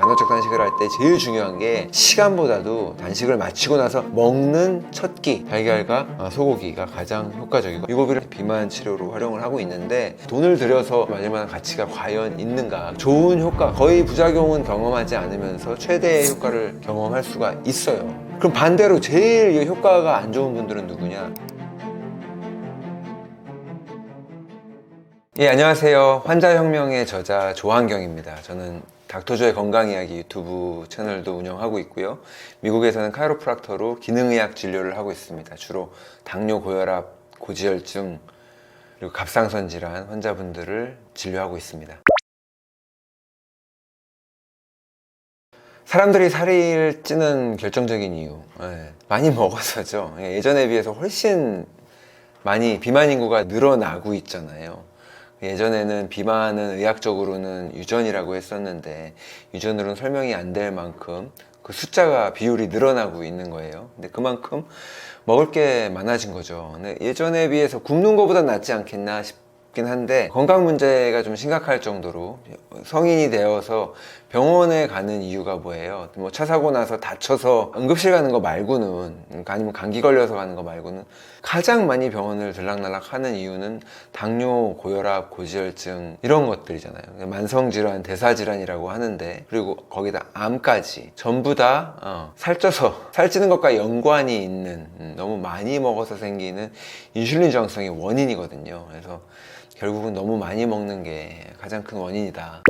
간헐적 단식을 할 때 제일 중요한 게 시간보다도 단식을 마치고 나서 먹는 첫 끼, 달걀과 소고기가 가장 효과적이고 유고비를 비만 치료로 활용을 하고 있는데 돈을 들여서 맞을 만한 가치가 과연 있는가? 좋은 효과, 거의 부작용은 경험하지 않으면서 최대의 효과를 경험할 수가 있어요. 그럼 반대로 제일 효과가 안 좋은 분들은 누구냐? 예, 안녕하세요. 환자혁명의 저자 조한경입니다. 저는 닥터조의 건강이야기 유튜브 채널도 운영하고 있고요. 미국에서는 카이로프락터로 기능의학 진료를 하고 있습니다. 주로 당뇨, 고혈압, 고지혈증, 그리고 갑상선 질환 환자분들을 진료하고 있습니다. 사람들이 살이 찌는 결정적인 이유, 많이 먹어서죠. 예전에 비해서 훨씬 많이 비만 인구가 늘어나고 있잖아요. 예전에는 비만은 의학적으로는 유전이라고 했었는데 유전으로는 설명이 안 될 만큼 그 숫자가 비율이 늘어나고 있는 거예요. 근데 그만큼 먹을 게 많아진 거죠. 근데 예전에 비해서 굶는 것보다 낫지 않겠나 싶긴 한데 건강 문제가 좀 심각할 정도로 성인이 되어서 병원에 가는 이유가 뭐예요? 뭐 차 사고 나서 다쳐서 응급실 가는 거 말고는, 아니면 감기 걸려서 가는 거 말고는 가장 많이 병원을 들락날락 하는 이유는 당뇨, 고혈압, 고지혈증 이런 것들이잖아요. 만성질환, 대사질환이라고 하는데, 그리고 거기다 암까지 전부 다 살쪄서 살찌는 것과 연관이 있는, 너무 많이 먹어서 생기는 인슐린 저항성의 원인이거든요. 그래서 결국은 너무 많이 먹는 게 가장 큰 원인이다.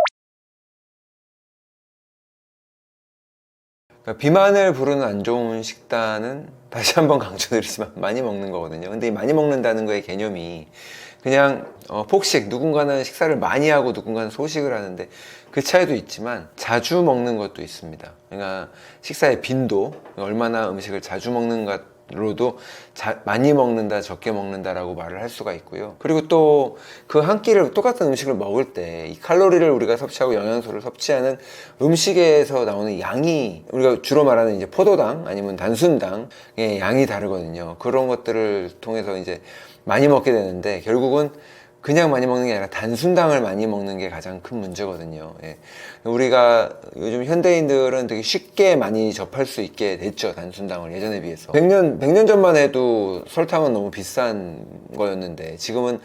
비만을 부르는 안 좋은 식단은 다시 한번 강조드리지만 많이 먹는 거거든요. 근데 이 많이 먹는다는 거의 개념이 그냥 폭식, 누군가는 식사를 많이 하고 누군가는 소식을 하는데 그 차이도 있지만 자주 먹는 것도 있습니다. 그러니까 식사의 빈도, 얼마나 음식을 자주 먹는가 로도 많이 먹는다, 적게 먹는다라고 말을 할 수가 있고요. 그리고 또 그 한 끼를 똑같은 음식을 먹을 때 이 칼로리를 우리가 섭취하고 영양소를 섭취하는 음식에서 나오는 양이, 우리가 주로 말하는 이제 포도당 아니면 단순당의 양이 다르거든요. 그런 것들을 통해서 이제 많이 먹게 되는데 결국은 그냥 많이 먹는 게 아니라 단순당을 많이 먹는 게 가장 큰 문제거든요. 예. 우리가 요즘 현대인들은 되게 쉽게 많이 접할 수 있게 됐죠. 단순당을 예전에 비해서 100년 전만 해도 설탕은 너무 비싼 거였는데 지금은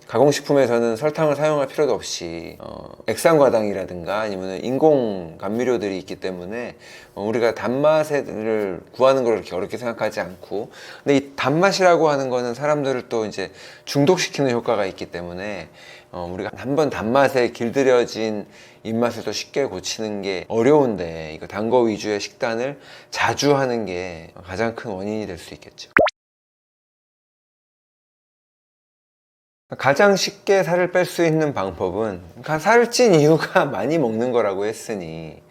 가공식품에서는 설탕을 사용할 필요도 없이 액상과당이라든가 아니면 인공 감미료들이 있기 때문에 우리가 단맛을 구하는 걸 그렇게 어렵게 생각하지 않고, 근데 이 단맛이라고 하는 거는 사람들을 또 이제 중독시키는 효과가 있기 때문에 우리가 한번 단맛에 길들여진 입맛을 또 쉽게 고치는 게 어려운데, 이거 단 거 위주의 식단을 자주 하는 게 가장 큰 원인이 될 수 있겠죠. 가장 쉽게 살을 뺄 수 있는 방법은, 살을 찐 이유가 많이 먹는 거라고 했으니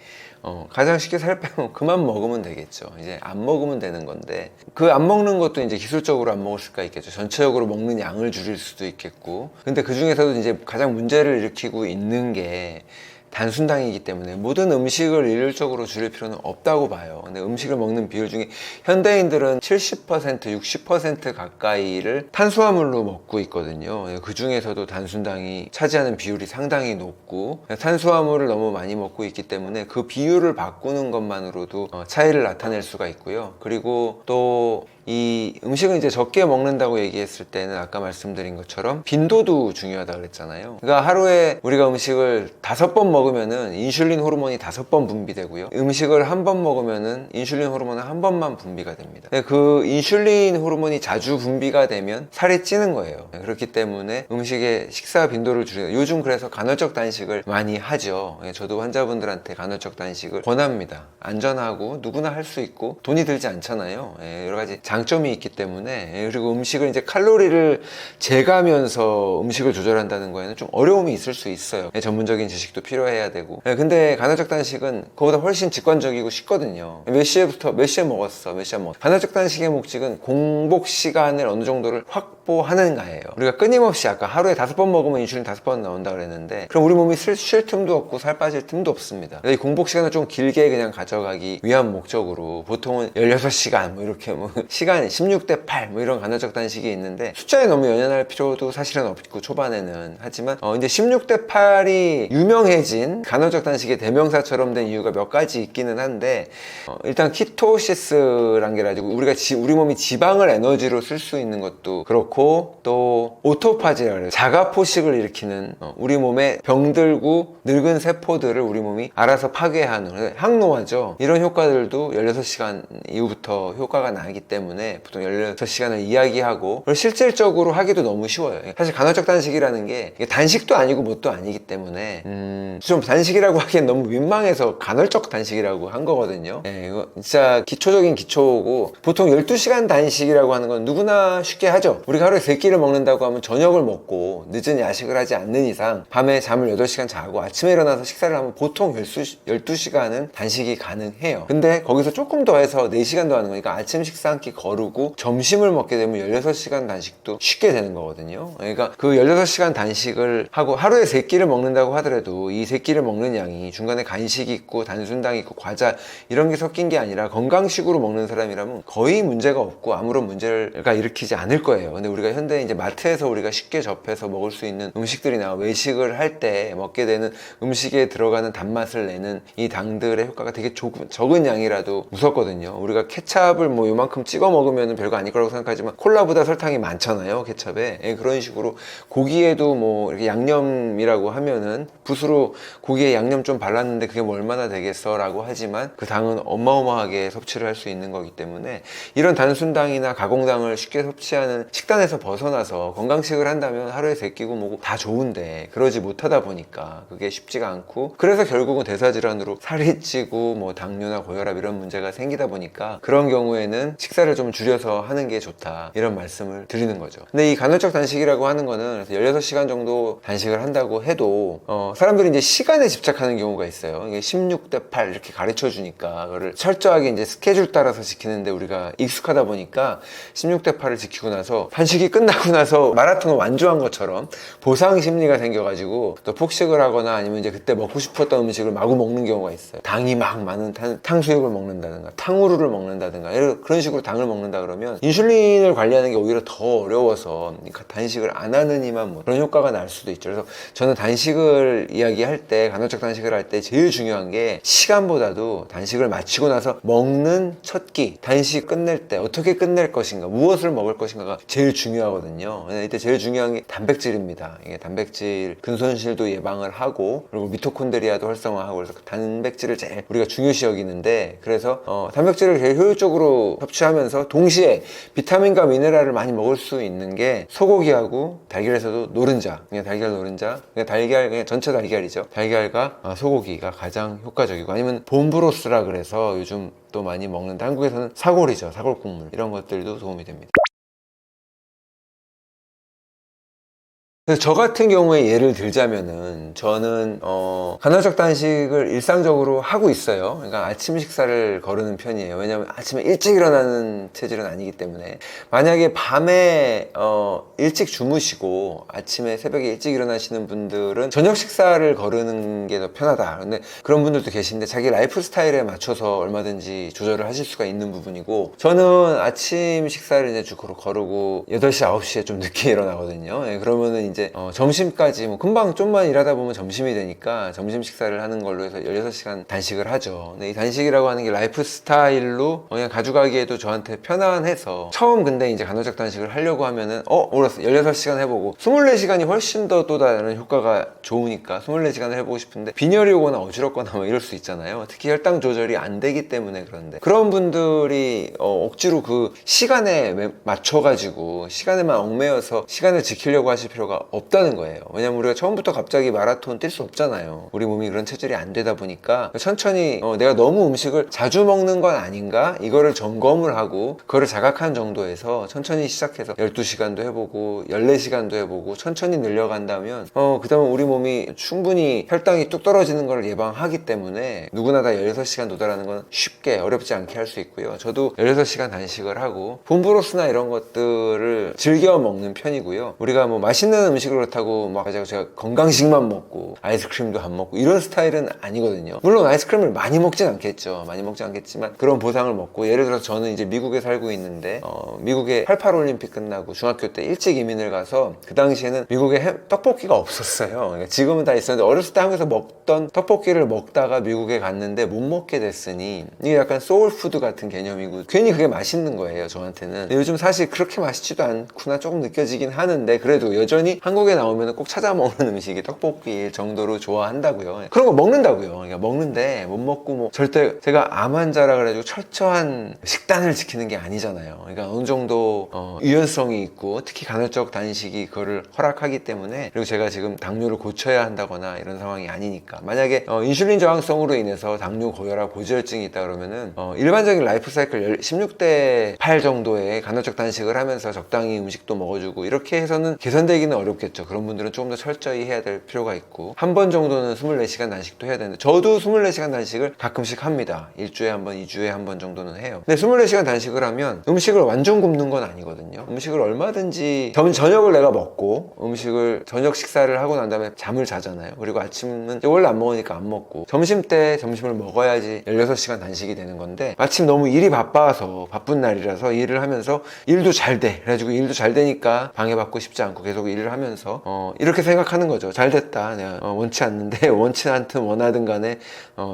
가장 쉽게 살 빼면 그만 먹으면 되겠죠. 이제 안 먹으면 되는 건데, 그 안 먹는 것도 이제 기술적으로 안 먹을 수가 있겠죠. 전체적으로 먹는 양을 줄일 수도 있겠고, 근데 그 중에서도 이제 가장 문제를 일으키고 있는 게 단순당이기 때문에 모든 음식을 일률적으로 줄일 필요는 없다고 봐요. 근데 음식을 먹는 비율 중에 현대인들은 70%, 60% 가까이를 탄수화물로 먹고 있거든요. 그 중에서도 단순당이 차지하는 비율이 상당히 높고, 탄수화물을 너무 많이 먹고 있기 때문에 그 비율을 바꾸는 것만으로도 차이를 나타낼 수가 있고요. 그리고 또 이 음식을 이제 적게 먹는다고 얘기했을 때는 아까 말씀드린 것처럼 빈도도 중요하다 그랬잖아요. 그러니까 하루에 우리가 음식을 5번 먹으면은 인슐린 호르몬이 5번 분비되고요. 음식을 한 번 먹으면은 인슐린 호르몬은 한 번만 분비가 됩니다. 그 인슐린 호르몬이 자주 분비가 되면 살이 찌는 거예요. 그렇기 때문에 음식의 식사 빈도를 줄이는, 요즘 그래서 간헐적 단식을 많이 하죠. 저도 환자분들한테 간헐적 단식을 권합니다. 안전하고 누구나 할 수 있고 돈이 들지 않잖아요. 여러 가지 장점이 있기 때문에. 그리고 음식을 이제 칼로리를 재가면서 음식을 조절한다는 거에는 좀 어려움이 있을 수 있어요. 전문적인 지식도 필요해야 되고. 근데 간헐적 단식은 그거보다 훨씬 직관적이고 쉽거든요. 몇 시에부터 몇 시에 먹었어, 몇 시에 먹었어. 간헐적 단식의 목적은 공복 시간을 어느 정도를 확 확보하는가예요. 우리가 끊임없이 아까 하루에 5번 먹으면 인슐린 5번 나온다 그랬는데, 그럼 우리 몸이 쉴 틈도 없고 살 빠질 틈도 없습니다. 이 공복 시간을 좀 길게 그냥 가져가기 위한 목적으로 보통은 16시간 뭐 이렇게 뭐 시간 16대 8 뭐 이런 간헐적 단식이 있는데, 숫자에 너무 연연할 필요도 사실은 없고 초반에는. 하지만 이제 16대 8이 유명해진 간헐적 단식의 대명사처럼 된 이유가 몇 가지 있기는 한데, 일단 키토시스란 게 가지고 우리 몸이 지방을 에너지로 쓸 수 있는 것도 그렇고, 또 오토파지라 그래요. 자가포식을 일으키는, 우리 몸에 병들고 늙은 세포들을 우리 몸이 알아서 파괴하는 항노화죠. 이런 효과들도 16시간 이후부터 효과가 나기 때문에 보통 16시간을 이야기하고, 실질적으로 하기도 너무 쉬워요. 사실 간헐적 단식이라는 게 단식도 아니고 뭣도 아니기 때문에 좀 단식이라고 하기엔 너무 민망해서 간헐적 단식이라고 한 거거든요. 이거 진짜 기초적인 기초고, 보통 12시간 단식이라고 하는 건 누구나 쉽게 하죠. 우리가 하루에 3끼를 먹는다고 하면 저녁을 먹고 늦은 야식을 하지 않는 이상 밤에 잠을 8시간 자고 아침에 일어나서 식사를 하면 보통 12시간은 단식이 가능해요. 근데 거기서 조금 더 해서 4시간 더 하는 거니까 아침 식사 한 끼 거르고 점심을 먹게 되면 16시간 단식도 쉽게 되는 거거든요. 그러니까 그 16시간 단식을 하고 하루에 3끼를 먹는다고 하더라도 이 3끼를 먹는 양이 중간에 간식이 있고 단순당이 있고 과자 이런 게 섞인 게 아니라 건강식으로 먹는 사람이라면 거의 문제가 없고 아무런 문제가 일으키지 않을 거예요. 근데 우리가 현대 이제 마트에서 우리가 쉽게 접해서 먹을 수 있는 음식들이나 외식을 할 때 먹게 되는 음식에 들어가는 단맛을 내는 이 당들의 효과가 되게 적은 양이라도 무섭거든요. 우리가 케찹을 뭐 요만큼 찍어 먹으면 별거 아닐 거라고 생각하지만 콜라보다 설탕이 많잖아요, 케찹에. 그런 식으로 고기에도 뭐 이렇게 양념이라고 하면은 붓으로 고기에 양념 좀 발랐는데 그게 뭐 얼마나 되겠어 라고 하지만 그 당은 어마어마하게 섭취를 할 수 있는 거기 때문에 이런 단순당이나 가공당을 쉽게 섭취하는 식단에서 벗어나서 건강식을 한다면 하루에 3끼고 뭐고 다 좋은데, 그러지 못하다 보니까 그게 쉽지가 않고, 그래서 결국은 대사질환으로 살이 찌고 뭐 당뇨나 고혈압 이런 문제가 생기다 보니까 그런 경우에는 식사를 좀 줄여서 하는 게 좋다, 이런 말씀을 드리는 거죠. 근데 이 간헐적 단식이라고 하는 거는 16시간 정도 단식을 한다고 해도 사람들이 이제 시간에 집착하는 경우가 있어요. 이게 16대 8 이렇게 가르쳐 주니까 그거를 철저하게 이제 스케줄 따라서 지키는데 우리가 익숙하다 보니까 16대 8을 지키고 나서 단식이 끝나고 나서 마라톤을 완주한 것처럼 보상 심리가 생겨가지고 또 폭식을 하거나 아니면 이제 그때 먹고 싶었던 음식을 마구 먹는 경우가 있어요. 당이 막 많은 탕수육을 먹는다든가 탕후루를 먹는다든가 그런 식으로 당을 먹는다 그러면 인슐린을 관리하는 게 오히려 더 어려워서 단식을 안 하느니만 뭐 그런 효과가 날 수도 있죠. 그래서 저는 단식을 이야기할 때, 간헐적 단식을 할 때 제일 중요한 게 시간보다도 단식을 마치고 나서 먹는 첫 끼, 단식 끝낼 때 어떻게 끝낼 것인가, 무엇을 먹을 것인가가 제일 중요하거든요. 이때 제일 중요한 게 단백질입니다. 이게 단백질 근손실도 예방을 하고, 그리고 미토콘드리아도 활성화하고, 그래서 단백질을 제일 우리가 중요시 여기는데, 그래서 단백질을 제일 효율적으로 섭취하면서 동시에 비타민과 미네랄을 많이 먹을 수 있는 게 소고기하고 달걀에서도 노른자, 그냥 달걀 노른자, 그냥 전체 달걀이죠. 달걀과 소고기가 가장 효과적이고, 아니면 봄브로스라 그래서 요즘 또 많이 먹는데 한국에서는 사골이죠. 사골국물, 이런 것들도 도움이 됩니다. 그래서 저 같은 경우에 예를 들자면은, 저는 간헐적 단식을 일상적으로 하고 있어요. 그러니까 아침 식사를 거르는 편이에요. 왜냐면 아침에 일찍 일어나는 체질은 아니기 때문에. 만약에 밤에 일찍 주무시고 아침에 새벽에 일찍 일어나시는 분들은 저녁 식사를 거르는 게 더 편하다. 근데 그런 분들도 계신데 자기 라이프 스타일에 맞춰서 얼마든지 조절을 하실 수가 있는 부분이고, 저는 아침 식사를 이제 주로 거르고 8시, 9시에 좀 늦게 일어나거든요. 그러면은 이제 점심까지 뭐 금방 좀만 일하다 보면 점심이 되니까 점심 식사를 하는 걸로 해서 16시간 단식을 하죠. 근데 이 단식이라고 하는 게 라이프 스타일로 그냥 가져가기에도 저한테 편안해서, 처음 근데 이제 간헐적 단식을 하려고 하면은 알았어, 16시간 해보고 24시간이 훨씬 더 또 다른 효과가 좋으니까 24시간을 해보고 싶은데 빈혈이 오거나 어지럽거나 뭐 이럴 수 있잖아요. 특히 혈당 조절이 안 되기 때문에. 그런데 그런 분들이 억지로 그 시간에 맞춰가지고 시간에만 얽매여서 시간을 지키려고 하실 필요가 없다는 거예요. 왜냐면 우리가 처음부터 갑자기 마라톤 뛸 수 없잖아요. 우리 몸이 그런 체질이 안 되다 보니까 천천히 내가 너무 음식을 자주 먹는 건 아닌가? 이거를 점검을 하고 그거를 자각한 정도에서 천천히 시작해서 12시간도 해보고 14시간도 해보고 천천히 늘려간다면 그 다음에 우리 몸이 충분히 혈당이 뚝 떨어지는 걸 예방하기 때문에 누구나 다 16시간 도달하는 건 쉽게 어렵지 않게 할 수 있고요. 저도 16시간 단식을 하고 봄브로스나 이런 것들을 즐겨 먹는 편이고요. 우리가 뭐 맛있는 음식을 그렇다고 막 제가 건강식만 먹고 아이스크림도 안 먹고 이런 스타일은 아니거든요. 물론 아이스크림을 많이 먹진 않겠죠. 많이 먹지 않겠지만 그런 보상을 먹고, 예를 들어서 저는 이제 미국에 살고 있는데 미국에 88 올림픽 끝나고 중학교 때 일찍 이민을 가서 그 당시에는 미국에 떡볶이가 없었어요. 그러니까 지금은 다 있었는데 어렸을 때 한국에서 먹던 떡볶이를 먹다가 미국에 갔는데 못 먹게 됐으니 이게 약간 소울푸드 같은 개념이고 괜히 그게 맛있는 거예요, 저한테는. 근데 요즘 사실 그렇게 맛있지도 않구나 조금 느껴지긴 하는데 그래도 여전히 한국에 나오면 꼭 찾아 먹는 음식이 떡볶이일 정도로 좋아한다고요. 그런 거 먹는다고요. 그러니까 먹는데 못 먹고 뭐 절대 제가 암 환자라 그래가지고 철저한 식단을 지키는 게 아니잖아요. 그러니까 어느 정도 유연성이 있고 특히 간헐적 단식이 그거를 허락하기 때문에, 그리고 제가 지금 당뇨를 고쳐야 한다거나 이런 상황이 아니니까. 만약에 인슐린 저항성으로 인해서 당뇨, 고혈압, 고지혈증이 있다 그러면은 일반적인 라이프 사이클 16대 8 정도의 간헐적 단식을 하면서 적당히 음식도 먹어주고 이렇게 해서는 개선되기는 어렵겠죠. 그런 분들은 조금 더 철저히 해야 될 필요가 있고, 한 번 정도는 24시간 단식도 해야 되는데 저도 24시간 단식을 가끔씩 합니다. 일주일에 한 번, 2주에 한 번 정도는 해요. 근데 24시간 단식을 하면 음식을 완전 굶는 건 아니거든요. 음식을 얼마든지 저녁을 내가 먹고 음식을 저녁 식사를 하고 난 다음에 잠을 자잖아요. 그리고 아침은 원래 안 먹으니까 안 먹고 점심 때 점심을 먹어야지 16시간 단식이 되는 건데, 마침 너무 일이 바빠서 바쁜 날이라서 일을 하면서 일도 잘 돼. 그래가지고 일도 잘 되니까 방해받고 싶지 않고 계속 일을 하면서 이렇게 생각하는 거죠. 잘 됐다. 내가 원치 않는데 원치 않든 원하든 간에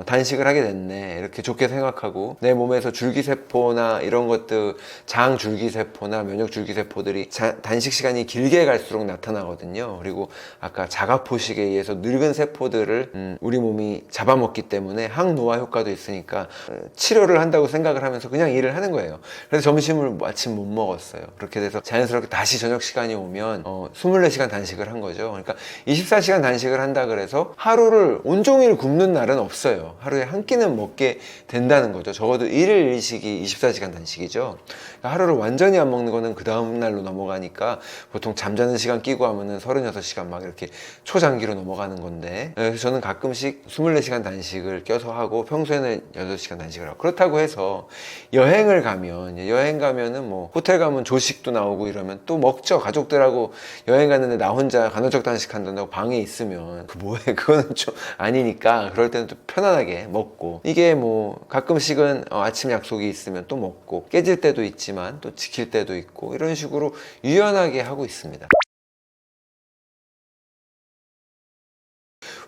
단식을 하게 됐네. 이렇게 좋게 생각하고 내 몸에서 줄기세포나 이런 것들, 장 줄기세포나 면역 줄기세포들이 단식 시간이 길게 갈수록 나타나거든요. 그리고 아까 자가포식에 의해서 늙은 세포들을 우리 몸이 잡아먹기 때문에 항노화 효과도 있으니까 치료를 한다고 생각을 하면서 그냥 일을 하는 거예요. 그래서 점심을 마침 못 먹었어요. 그렇게 돼서 자연스럽게 다시 저녁 시간이 오면 24시간 단식을 한 거죠. 그러니까 24시간 단식을 한다 그래서 하루를 온종일 굶는 날은 없어요. 하루에 한 끼는 먹게 된다는 거죠. 적어도 1일 1식이 24시간 단식이죠. 그러니까 하루를 완전히 안 먹는 거는 그 다음 날로 넘어가니까 보통 잠자는 시간 끼고 하면은 36시간 막 이렇게 초장기로 넘어가는 건데, 그래서 저는 가끔씩 24시간 단식을 껴서 하고 평소에는 8시간 단식을 하고, 그렇다고 해서 여행을 가면은 뭐 호텔 가면 조식도 나오고 이러면 또 먹죠. 가족들하고 여행 갔는데 나 혼자 간헐적 단식 한다고 방에 있으면 그 뭐해, 그거는 좀 아니니까 그럴 때는 또 편안하게 먹고, 이게 뭐 가끔씩은 아침 약속이 있으면 또 먹고 깨질 때도 있지만 또 지킬 때도 있고 이런 식으로 유연하게 하고 있습니다.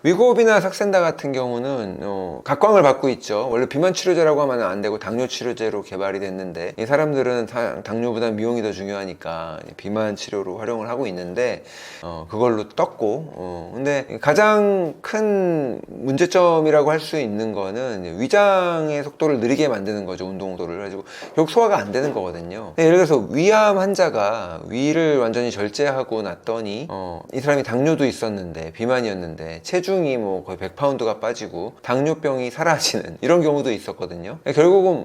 위고비나 삭센다 같은 경우는 각광을 받고 있죠. 원래 비만 치료제라고 하면 안 되고 당뇨 치료제로 개발이 됐는데, 이 사람들은 당뇨보다 미용이 더 중요하니까 비만 치료로 활용을 하고 있는데 그걸로 떴고, 근데 가장 큰 문제점이라고 할 수 있는 거는 위장의 속도를 느리게 만드는 거죠. 운동도를. 그래가지고 결국 소화가 안 되는 거거든요. 예를 들어서 위암 환자가 위를 완전히 절제하고 났더니 이 사람이 당뇨도 있었는데 비만이었는데 체중이 뭐 거의 100파운드가 빠지고 당뇨병이 사라지는 이런 경우도 있었거든요. 결국은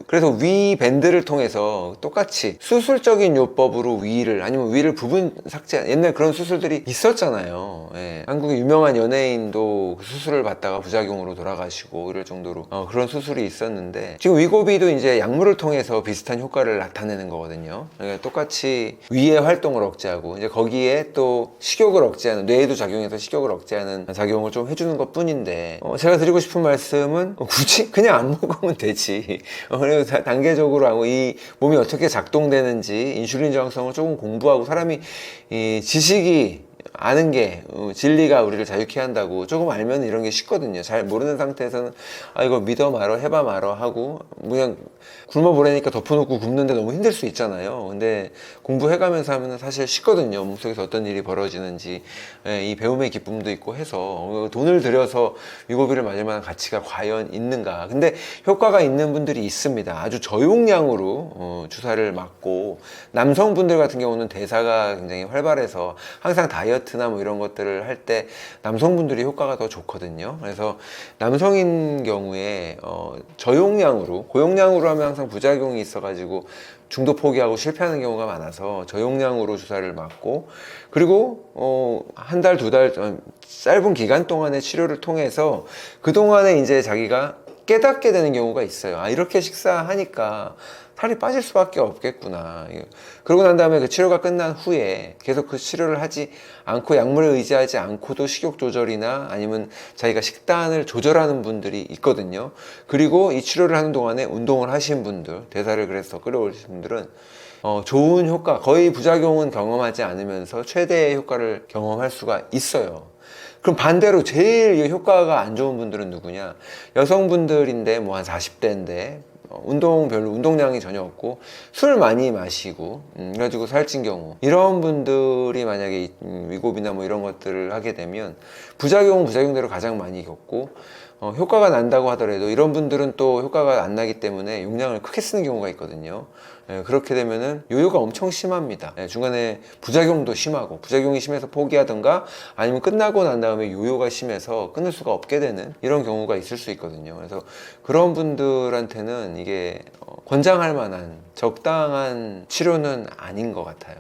그래서 위 밴드를 통해서 똑같이 수술적인 요법으로 위를, 아니면 위를 부분 삭제, 옛날 그런 수술들이 있었잖아요. 예. 한국의 유명한 연예인도 그 수술을 받다가 부작용으로 돌아가시고 이럴 정도로 그런 수술이 있었는데, 지금 위고비도 이제 약물을 통해서 비슷한 효과를 나타내는 거거든요. 그러니까 똑같이 위의 활동을 억제하고 이제 거기에 또 식욕을 억제하는, 뇌에도 작용해서 식욕을 억제하는 작용을 좀 해주는 것 뿐인데, 제가 드리고 싶은 말씀은 굳이 그냥 안 먹으면 되지. 그리고 단계적으로 하고 이 몸이 어떻게 작동되는지 인슐린 저항성을 조금 공부하고, 사람이 이 지식이 아는 게 진리가 우리를 자유케 한다고 조금 알면 이런 게 쉽거든요. 잘 모르는 상태에서는 아 이거 믿어 말어 해봐 말어 하고 그냥 굶어 보라니까 덮어놓고 굶는데 너무 힘들 수 있잖아요. 근데 공부해가면서 하면 사실 쉽거든요. 몸속에서 어떤 일이 벌어지는지 이 배움의 기쁨도 있고 해서 돈을 들여서 위고비를 맞을 만한 가치가 과연 있는가. 근데 효과가 있는 분들이 있습니다. 아주 저용량으로 주사를 맞고 남성분들 같은 경우는 대사가 굉장히 활발해서 항상 다이어트나 뭐 이런 것들을 할 때 남성분들이 효과가 더 좋거든요. 그래서 남성인 경우에 저용량으로 고용량으로 하면 항상 부작용이 있어가지고 중도 포기하고 실패하는 경우가 많아서 저용량으로 주사를 맞고 그리고 한 달, 두 달 짧은 기간 동안의 치료를 통해서 그동안에 이제 자기가 깨닫게 되는 경우가 있어요. 아 이렇게 식사하니까 살이 빠질 수밖에 없겠구나. 그러고 난 다음에 그 치료가 끝난 후에 계속 그 치료를 하지 않고 약물을 의지하지 않고도 식욕 조절이나 아니면 자기가 식단을 조절하는 분들이 있거든요. 그리고 이 치료를 하는 동안에 운동을 하신 분들, 대사를 그래서 끌어올리신 분들은 좋은 효과, 거의 부작용은 경험하지 않으면서 최대의 효과를 경험할 수가 있어요. 그럼 반대로 제일 효과가 안 좋은 분들은 누구냐? 여성분들인데 뭐 한 40대인데 별로 운동량이 전혀 없고 술 많이 마시고 그래가지고 살찐 경우 이런 분들이 만약에 위고비나 뭐 이런 것들을 하게 되면 부작용은 부작용대로 가장 많이 겪고 효과가 난다고 하더라도 이런 분들은 또 효과가 안 나기 때문에 용량을 크게 쓰는 경우가 있거든요. 그렇게 되면은 요요가 엄청 심합니다. 중간에 부작용도 심하고 부작용이 심해서 포기하던가 아니면 끝나고 난 다음에 요요가 심해서 끊을 수가 없게 되는 이런 경우가 있을 수 있거든요. 그래서 그런 분들한테는 이게 권장할 만한 적당한 치료는 아닌 것 같아요.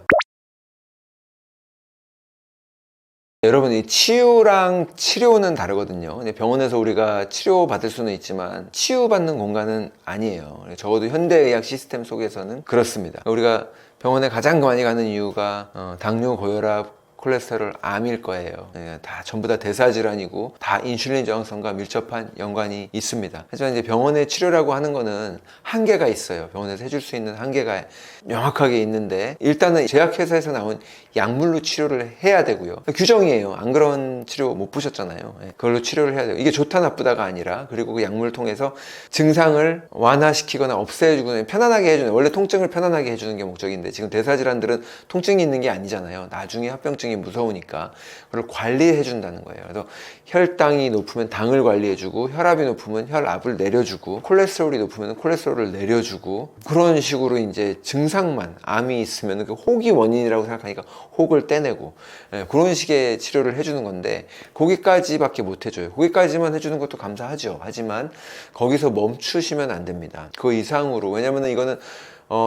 여러분, 이 치유랑 치료는 다르거든요. 근데 병원에서 우리가 치료받을 수는 있지만 치유받는 공간은 아니에요. 적어도 현대의학 시스템 속에서는 그렇습니다. 우리가 병원에 가장 많이 가는 이유가 당뇨, 고혈압, 콜레스테롤, 암일 거예요. 다 전부 다 대사질환이고 다 인슐린 저항성과 밀접한 연관이 있습니다. 하지만 이제 병원의 치료라고 하는 거는 한계가 있어요. 병원에서 해줄 수 있는 한계가 명확하게 있는데 일단은 제약회사에서 나온 약물로 치료를 해야 되고요. 규정이에요. 안 그런 치료 못 보셨잖아요. 그걸로 치료를 해야 돼요. 이게 좋다 나쁘다가 아니라 그리고 그 약물을 통해서 증상을 완화시키거나 없애주거나 편안하게 해주는, 원래 통증을 편안하게 해주는 게 목적인데 지금 대사질환들은 통증이 있는 게 아니잖아요. 나중에 합병증이 무서우니까 그걸 관리해 준다는 거예요. 그래서 혈당이 높으면 당을 관리해주고 혈압이 높으면 혈압을 내려주고 콜레스테롤이 높으면 콜레스테롤을 내려주고 그런 식으로 이제 증상만, 암이 있으면 그 혹이 원인이라고 생각하니까 혹을 떼내고 그런 식의 치료를 해주는 건데 거기까지밖에 못 해줘요. 거기까지만 해주는 것도 감사하죠. 하지만 거기서 멈추시면 안 됩니다. 그 이상으로, 왜냐면 이거는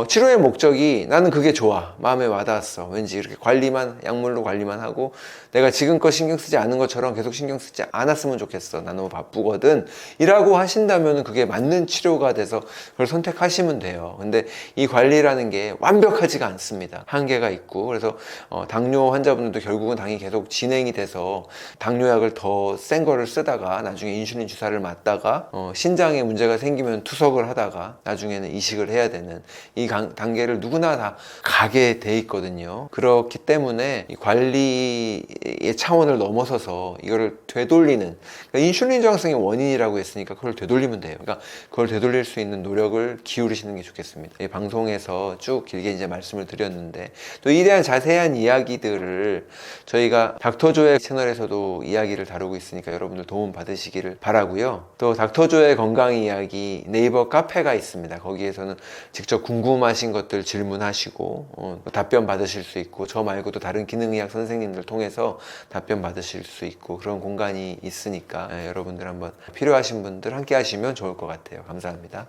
치료의 목적이 나는 그게 좋아, 마음에 와닿았어, 왠지 이렇게 관리만, 약물로 관리만 하고 내가 지금껏 신경 쓰지 않은 것처럼 계속 신경 쓰지 않았으면 좋겠어, 나 너무 바쁘거든 이라고 하신다면 그게 맞는 치료가 돼서 그걸 선택하시면 돼요. 근데 이 관리라는 게 완벽하지가 않습니다. 한계가 있고, 그래서 당뇨 환자분들도 결국은 당이 계속 진행이 돼서 당뇨약을 더 센 거를 쓰다가 나중에 인슐린 주사를 맞다가 신장에 문제가 생기면 투석을 하다가 나중에는 이식을 해야 되는 이 단계를 누구나 다 가게 돼 있거든요. 그렇기 때문에 이 관리의 차원을 넘어서서 이거를 되돌리는, 그러니까 인슐린 저항성이 원인이라고 했으니까 그걸 되돌리면 돼요. 그러니까 그걸 되돌릴 수 있는 노력을 기울이시는 게 좋겠습니다. 이 방송에서 쭉 길게 이제 말씀을 드렸는데 또 이에 대한 자세한 이야기들을 저희가 닥터조의 채널에서도 이야기를 다루고 있으니까 여러분들 도움 받으시기를 바라고요. 또 닥터조의 건강 이야기 네이버 카페가 있습니다. 거기에서는 직접 궁금하신 것들 질문하시고 답변 받으실 수 있고, 저 말고도 다른 기능의학 선생님들 통해서 답변 받으실 수 있고 그런 공간이 있으니까 여러분들 한번 필요하신 분들 함께 하시면 좋을 것 같아요. 감사합니다.